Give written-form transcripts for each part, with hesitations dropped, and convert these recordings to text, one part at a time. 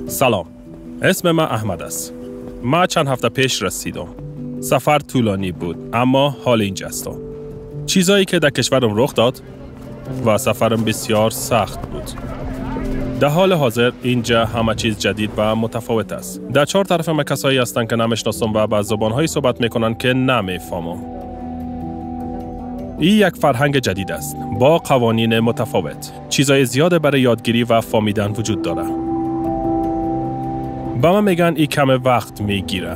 سلام، اسم من احمد است. من چند هفته پیش رسیدم. سفر طولانی بود، اما حال اینجا هستم. چیزایی که در کشورم رخ داد و سفرم بسیار سخت بود. در حال حاضر اینجا همه چیز جدید و متفاوت است. در 4 طرف من کسایی هستند که نمیشناسم و با زبان‌هایی صحبت میکنند که نمیفهمم. این یک فرهنگ جدید است با قوانین متفاوت. چیزای زیاده برای یادگیری و فهمیدن وجود داره. با من میگن این کم وقت میگیره.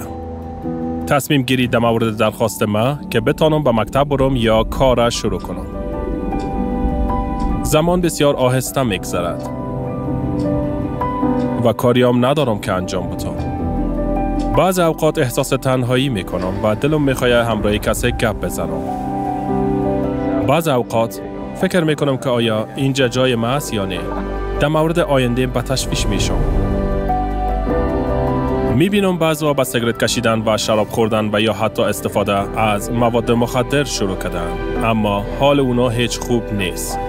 تصمیم گیری در مورد درخواست ما که بتانم به مکتب برم یا کار شروع کنم. زمان بسیار آهسته میگذرد و کاریام ندارم که انجام بدم. بعض اوقات احساس تنهایی میکنم و دلم میخواد همراه کسی گپ بزنم. بعض اوقات فکر میکنم که آیا اینجا جای ما است یا نه. در مورد آینده به تشویش میشم. میبینم بعضا با سیگارت کشیدن و شراب خوردن و یا حتی استفاده از مواد مخدر شروع کردن، اما حال اونا هیچ خوب نیست.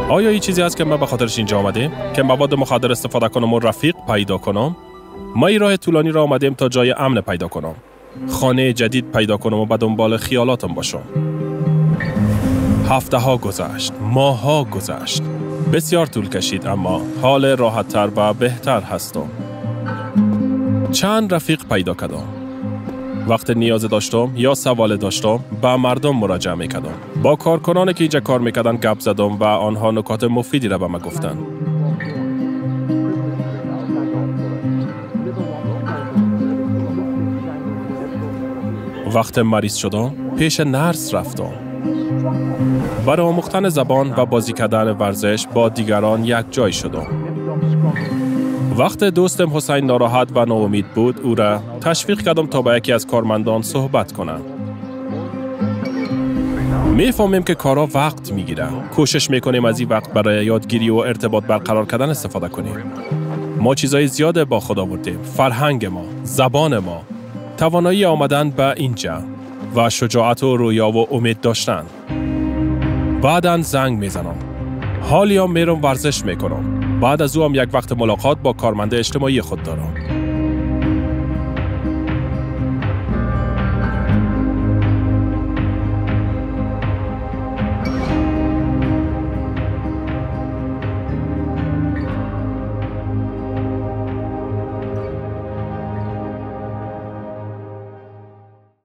آیا این چیزی هست که من به خاطرش اینجا آمدیم که مواد مخدر استفاده کنم و رفیق پیدا کنم؟ ما این راه طولانی را آمدیم تا جای امن پیدا کنم، خانه جدید پیدا کنم و به دنبال خیالاتم باشم. هفته ها گذشت، ماه ها گذشت، بسیار طول کشید، اما حال راحت تر و بهتر هستم. چند رفیق پیدا کردم. وقت نیاز داشتم یا سوال داشتم با مردم مراجعه میکردم. با کارکنانی که اینجا کار میکردن گپ زدم و آنها نکات مفیدی را به من گفتن. وقت مریض شدم پیش نرس رفتم. برای آموختن زبان و بازی کردن ورزش با دیگران یک جای شدم. وقت دوستم حسین ناراحت و ناامید بود، او را تشویق کردم تا با یکی از کارمندان صحبت کنم. میفهمیم که کارا وقت میگیره. کوشش میکنیم از این وقت برای یادگیری و ارتباط برقرار کردن استفاده کنیم. ما چیزای زیاده با خود آوردیم. فرهنگ ما، زبان ما، توانایی آمدن به اینجا و شجاعت و رویا و امید داشتن. بعداً زنگ میزنم. حالیام میرم ورزش میکنم. بعد از او هم یک وقت ملاقات با کارمند اجتماعی خود دارم.